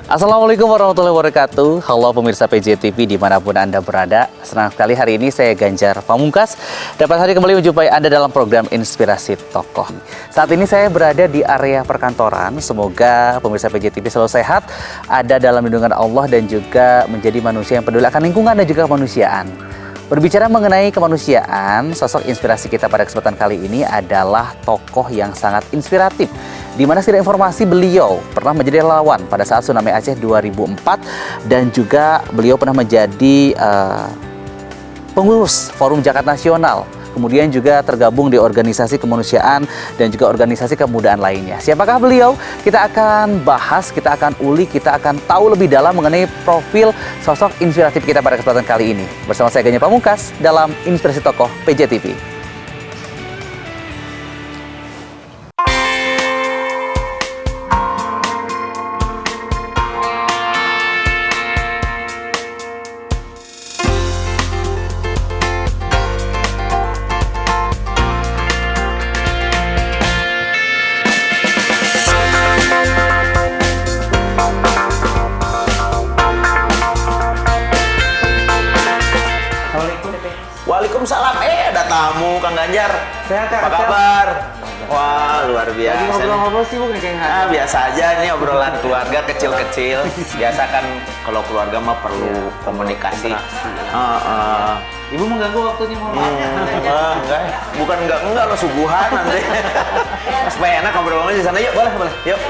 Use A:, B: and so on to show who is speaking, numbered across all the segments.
A: Assalamualaikum warahmatullahi wabarakatuh. Halo pemirsa PJTV dimanapun Anda berada. Senang sekali hari ini saya Ganjar Pamungkas dapat hadir kembali menjumpai Anda dalam program Inspirasi Tokoh. Saat ini saya berada di area perkantoran. Semoga pemirsa PJTV selalu sehat, ada dalam lindungan Allah dan juga menjadi manusia yang peduli akan lingkungan dan juga kemanusiaan. Berbicara mengenai kemanusiaan, sosok inspirasi kita pada kesempatan kali ini adalah tokoh yang sangat inspiratif. Di mana secara informasi beliau pernah menjadi relawan pada saat tsunami Aceh 2004 dan juga beliau pernah menjadi pengurus Forum Zakat Nasional. Kemudian juga tergabung di organisasi kemanusiaan dan juga organisasi kemudahan lainnya. Siapakah beliau? Kita akan bahas, kita akan ulik, kita akan tahu lebih dalam mengenai profil sosok inspiratif kita pada kesempatan kali ini. Bersama saya Ganjar Pamungkas dalam Inspirasi Tokoh PJTV.
B: Waalaikumsalam, ada tamu Kang Ganjar.
A: Sehat,
B: apa kabar? Wah, luar biasa.
A: Lagi ngobrol-ngobrol sibuk nih kayaknya.
B: Biasa aja nih obrolan keluarga kecil-kecil. Biasa kan kalau keluarga mah perlu komunikasi.
A: Ibu mengganggu waktunya, mohon maaf.
B: Enggak, bukan enggak lo suguhan nanti. Supaya enak ngobrol-ngobrol di sana. Yuk, boleh. Yuk.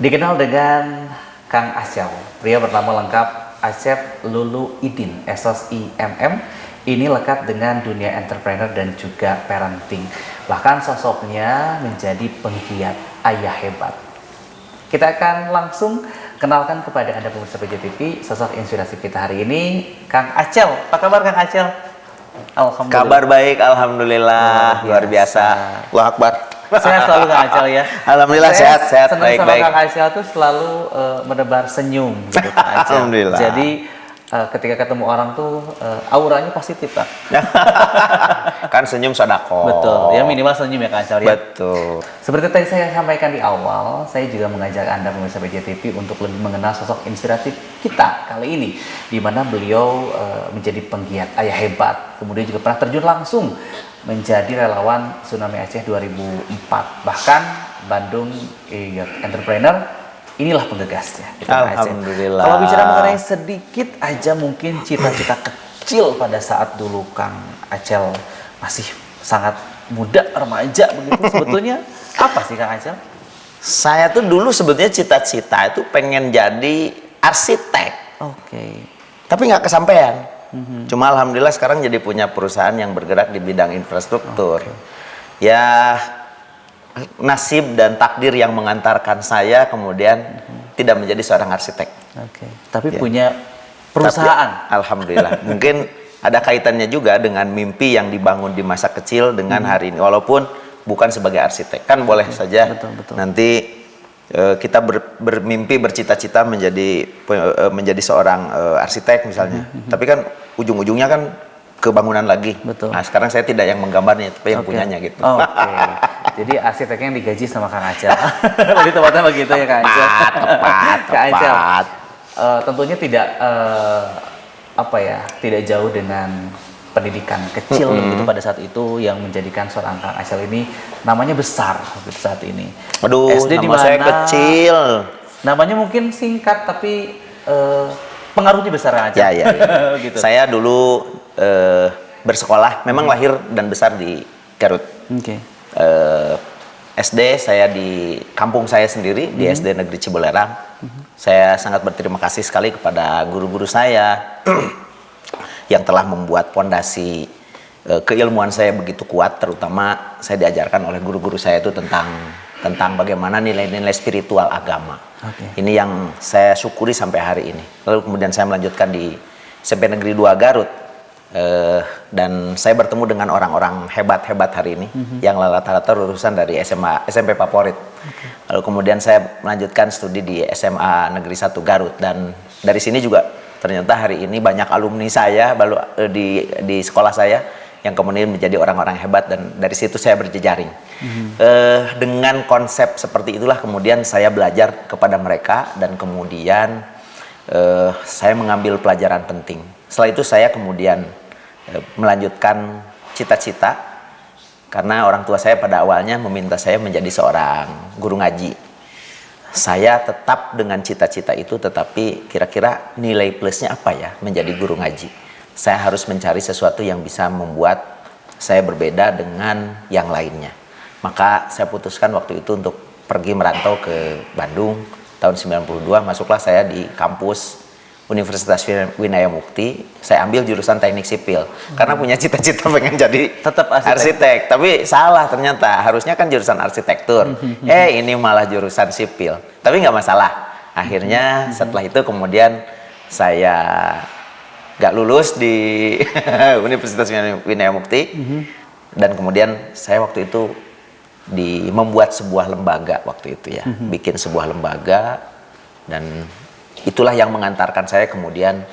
A: Dikenal dengan Kang Acel, pria bernama lengkap Acep Lulu Idin, SSIMM. Ini lekat dengan dunia entrepreneur dan juga parenting. Bahkan sosoknya menjadi penggiat ayah hebat. Kita akan langsung kenalkan kepada Anda pemirsa PJTV sosok inspirasi kita hari ini, Kang Acel. Apa kabar Kang Acel?
B: Alhamdulillah. Kabar baik, alhamdulillah. Luar biasa. Allahu Akbar.
A: Sehat selalu Kang Acel ya.
B: Alhamdulillah sehat
A: baik. Kang Acel tuh selalu menebar senyum gitu, Kang Acel.
B: Alhamdulillah.
A: Jadi ketika ketemu orang tuh auranya positif Kang.
B: Kan senyum sedekah.
A: Betul. Ya minimal senyum ya Kang Acel ya.
B: Betul.
A: Seperti tadi saya sampaikan di awal, saya juga mengajak Anda pemirsa PJTV untuk lebih mengenal sosok inspiratif kita kali ini, di mana beliau menjadi penggiat ayah hebat, kemudian juga pernah terjun langsung menjadi relawan tsunami Aceh 2004. Bahkan Bandung Entrepreneur inilah penggagasnya.
B: Alhamdulillah.
A: Kalau bicara mengenai sedikit aja mungkin cita-cita kecil pada saat dulu Kang Acel masih sangat muda, remaja begitu, sebetulnya apa sih Kang Acel?
B: Saya tuh dulu sebetulnya cita-cita itu pengen jadi arsitek.
A: Oke.
B: Tapi nggak kesampaian. Cuma alhamdulillah sekarang jadi punya perusahaan yang bergerak di bidang infrastruktur. Ya nasib dan takdir yang mengantarkan saya kemudian tidak menjadi seorang arsitek.
A: Tapi ya, punya perusahaan.
B: Tapi, alhamdulillah. Mungkin ada kaitannya juga dengan mimpi yang dibangun di masa kecil dengan hari ini. Walaupun bukan sebagai arsitek, kan boleh saja.
A: Betul.
B: Nanti kita bermimpi bercita-cita menjadi seorang arsitek misalnya. Tapi kan ujung-ujungnya kan kebangunan lagi.
A: Betul.
B: Nah sekarang saya tidak yang menggambarnya, tapi yang punyanya gitu.
A: Jadi arsiteknya yang digaji sama Kang Acel. Jadi tempatnya begitu ya Kang Acel.
B: Tepat.
A: Kang Acel, tentunya tidak tidak jauh dengan pendidikan kecil begitu pada saat itu yang menjadikan seorang Kang Acel ini namanya besar begitu saat ini.
B: Aduh,
A: SD
B: nama saya kecil.
A: Namanya mungkin singkat tapi pengaruhnya besar Kang Acel.
B: Ya. Gitu. Saya dulu bersekolah, memang lahir dan besar di Garut. SD saya di kampung saya sendiri, di SD Negeri Cibolerang. Saya sangat berterima kasih sekali kepada guru-guru saya yang telah membuat pondasi keilmuan saya begitu kuat, terutama saya diajarkan oleh guru-guru saya itu tentang bagaimana nilai-nilai spiritual agama. Ini yang saya syukuri sampai hari ini. Lalu kemudian saya melanjutkan di SMP Negeri 2 Garut. Dan saya bertemu dengan orang-orang hebat-hebat hari ini yang rata-rata lulusan dari SMP favorit. Lalu kemudian saya melanjutkan studi di SMA Negeri 1 Garut, dan dari sini juga ternyata hari ini banyak alumni saya di sekolah saya yang kemudian menjadi orang-orang hebat, dan dari situ saya berjejaring. Dengan konsep seperti itulah kemudian saya belajar kepada mereka, dan kemudian saya mengambil pelajaran penting. Setelah itu saya kemudian melanjutkan cita-cita, karena orang tua saya pada awalnya meminta saya menjadi seorang guru ngaji. Saya tetap dengan cita-cita itu, tetapi kira-kira nilai plusnya apa ya menjadi guru ngaji? Saya harus mencari sesuatu yang bisa membuat saya berbeda dengan yang lainnya. Maka saya putuskan waktu itu untuk pergi merantau ke Bandung. Tahun 92 masuklah saya di kampus Universitas Winaya Mukti. Saya ambil jurusan teknik sipil karena punya cita-cita pengen jadi
A: Tetap
B: arsitek. Tapi salah ternyata, harusnya kan jurusan arsitektur. Ini malah jurusan sipil. Tapi nggak masalah. Akhirnya setelah itu kemudian saya nggak lulus di Universitas Winaya Mukti, dan kemudian saya waktu itu membuat sebuah lembaga waktu itu ya, bikin sebuah lembaga, dan itulah yang mengantarkan saya kemudian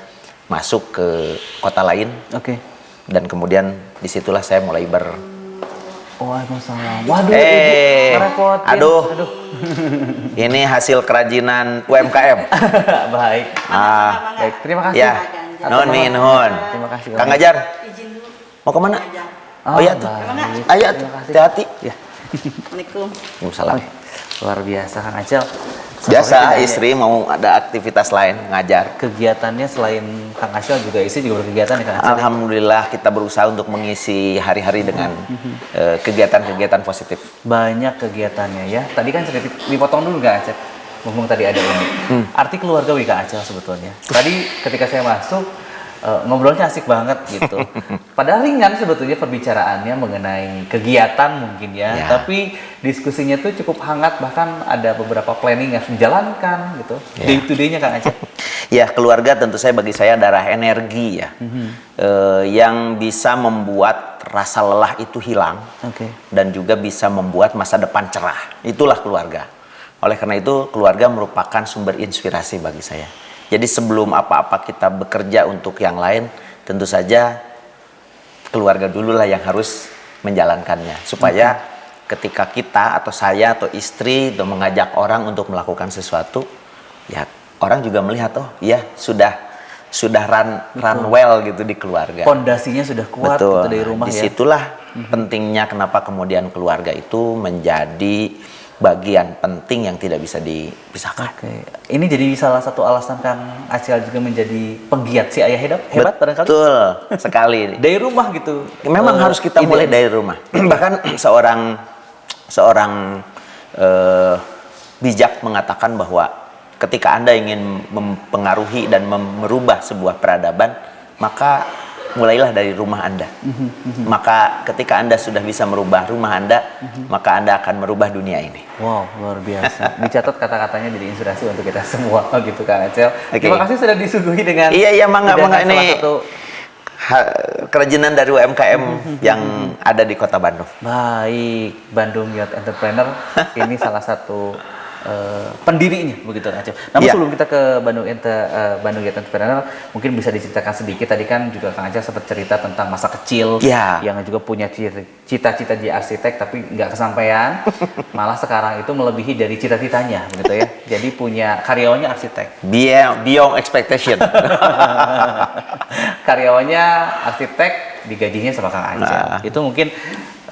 B: masuk ke kota lain. Dan kemudian disitulah saya mulai
A: Waalaikumsalam. Waduh,
B: aduh. Ini hasil kerajinan UMKM.
A: Baik. Baik, terima kasih.
B: Ya, nuhun.
A: Terima kasih.
B: Kang Ajar, mau kemana? Oh iya tuh. Ayo, hati-hati.
A: Ya.
C: Assalamualaikum.
B: Waalaikumsalam.
A: Luar biasa Kang Acel.
B: Biasa istri mau ada aktivitas lain ngajar.
A: Kegiatannya selain Kang Acel juga istri juga berkegiatan ya Kang Acel?
B: Alhamdulillah kita berusaha untuk mengisi hari-hari dengan kegiatan-kegiatan positif.
A: Banyak kegiatannya ya. Tadi kan sedikit dipotong dulu Kang Acel. Ngomong tadi ada ini. Arti keluargawi Kang Acel sebetulnya. Tadi ketika saya masuk ngobrolnya asik banget gitu. Padahal ringan sebetulnya perbicaraannya mengenai kegiatan mungkin ya. Tapi diskusinya tuh cukup hangat, bahkan ada beberapa planning yang harus dijalankan gitu. Day to day-nya Kang Aceh.
B: Ya, keluarga tentu bagi saya darah energi ya. Yang bisa membuat rasa lelah itu hilang. Dan juga bisa membuat masa depan cerah. Itulah keluarga. Oleh karena itu keluarga merupakan sumber inspirasi bagi saya. Jadi sebelum apa-apa kita bekerja untuk yang lain, tentu saja keluarga dululah yang harus menjalankannya. Supaya ketika kita atau saya atau istri itu mengajak orang untuk melakukan sesuatu, ya orang juga melihat, oh iya sudah run well gitu di keluarga.
A: Pondasinya sudah kuat gitu dari rumah.
B: Disitulah pentingnya kenapa kemudian keluarga itu menjadi bagian penting yang tidak bisa dipisahkan.
A: Ini jadi salah satu alasan Kang Acel juga menjadi penggiat si ayah hebat barangkali.
B: Betul sekali.
A: Dari rumah gitu.
B: Memang harus kita mulai dari rumah. Bahkan seorang bijak mengatakan bahwa ketika Anda ingin mempengaruhi dan merubah sebuah peradaban, maka mulailah dari rumah Anda. Maka ketika Anda sudah bisa merubah rumah Anda, maka Anda akan merubah dunia ini.
A: Wow, luar biasa. Dicatat kata-katanya jadi inspirasi untuk kita semua gitu Kang Acel. Terima kasih sudah disuguhi dengan
B: mangga ini kerajinan dari UMKM yang ada di Kota Bandung.
A: Baik, Bandung Youth Entrepreneur ini salah satu pendirinya begitu Kang Acel. Namun sebelum kita ke Bandung Youth Entrepreneur, mungkin bisa diceritakan sedikit. Tadi kan juga Kang Acel sempat cerita tentang masa kecil yang juga punya cita-cita jadi arsitek tapi nggak kesampaian. Malah sekarang itu melebihi dari cita-citanya begitu ya. Jadi punya karyawannya arsitek.
B: Beyond expectation.
A: Karyawannya arsitek, digajinya sama Kang Acel. Itu mungkin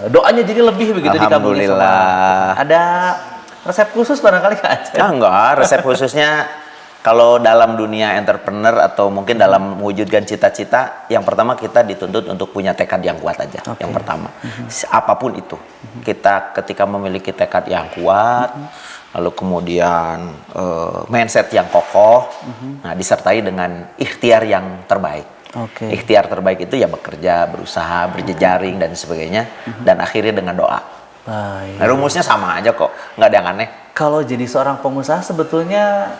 A: doanya jadi lebih begitu dikabulin sama. Ada resep khusus barangkali Kak Aceh?
B: Enggak, resep khususnya kalau dalam dunia entrepreneur atau mungkin dalam mewujudkan cita-cita, yang pertama kita dituntut untuk punya tekad yang kuat aja. Yang pertama, apapun itu, kita ketika memiliki tekad yang kuat, lalu kemudian mindset yang kokoh, nah disertai dengan ikhtiar yang terbaik. Ikhtiar terbaik itu ya bekerja, berusaha, berjejaring dan sebagainya, dan akhirnya dengan doa.
A: Baik.
B: Nah, rumusnya sama aja kok, nggak ada yang aneh.
A: Kalau jadi seorang pengusaha sebetulnya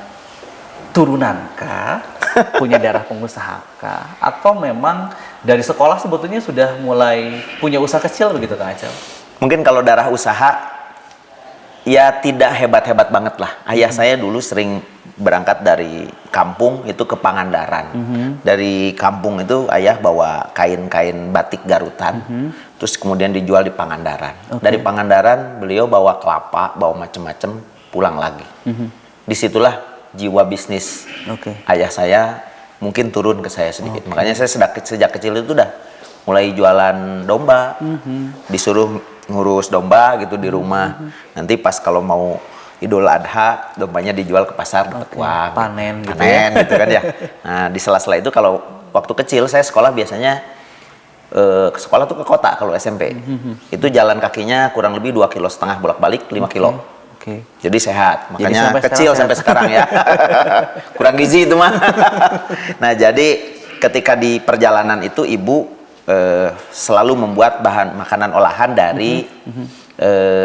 A: turunan kah? punya darah pengusaha kah? Atau memang dari sekolah sebetulnya sudah mulai punya usaha kecil begitu Kang Acel?
B: Mungkin kalau darah usaha, ya tidak hebat-hebat banget lah. Ayah saya dulu sering berangkat dari kampung itu ke Pangandaran. Dari kampung itu ayah bawa kain-kain batik Garutan, terus kemudian dijual di Pangandaran. Dari Pangandaran beliau bawa kelapa, bawa macem-macem, pulang lagi. Disitulah jiwa bisnis ayah saya mungkin turun ke saya sedikit. Makanya saya sejak kecil itu udah mulai jualan domba, disuruh ngurus domba gitu di rumah. Nanti pas kalau mau Idul Adha, dombanya dijual ke pasar dapat uang.
A: Panen gitu
B: gitu kan ya. Nah, di sela-sela itu kalau waktu kecil saya sekolah biasanya ke sekolah tuh ke kota kalau SMP. Itu jalan kakinya kurang lebih 2,5 km bolak-balik 5 kilo. Jadi sehat. Makanya
A: sampai
B: kecil sampai sekarang ya. Kurang gizi itu mah. Nah, jadi ketika di perjalanan itu ibu selalu membuat bahan makanan olahan dari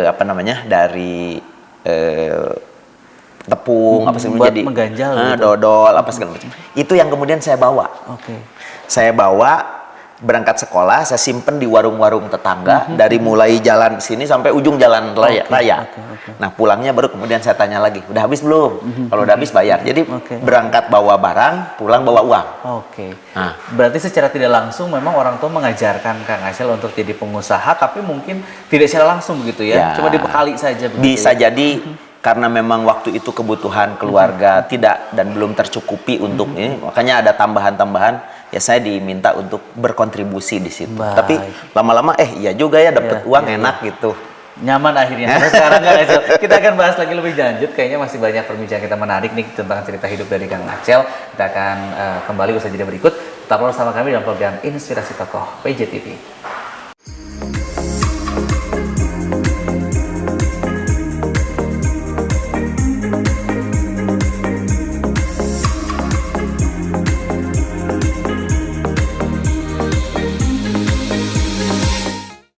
B: apa namanya, dari tepung apa segala
A: buat
B: jadi
A: mengganjal gitu.
B: dodol apa segala macam. Itu yang kemudian saya bawa. Saya bawa berangkat sekolah, saya simpen di warung-warung tetangga dari mulai jalan sini sampai ujung jalan raya. Nah, pulangnya baru kemudian saya tanya lagi, udah habis belum? Kalau udah habis bayar. Jadi berangkat bawa barang, pulang bawa uang.
A: Nah, berarti secara tidak langsung memang orang tua mengajarkan Kang Acel untuk jadi pengusaha, tapi mungkin tidak secara langsung begitu ya, cuma dibekali saja.
B: Bisa jadi karena memang waktu itu kebutuhan keluarga tidak dan belum tercukupi untuk ini, makanya ada tambahan-tambahan. Ya saya diminta untuk berkontribusi di situ. Tapi lama-lama iya juga ya dapat uang enak gitu.
A: Nyaman akhirnya. Sekarang kan kita akan bahas lagi lebih lanjut. Kayaknya masih banyak perbincangan kita menarik nih tentang cerita hidup dari Kang Acel. Kita akan kembali usaha jeda berikut. Tetaplah bersama kami dalam program Inspirasi Tokoh PJTV.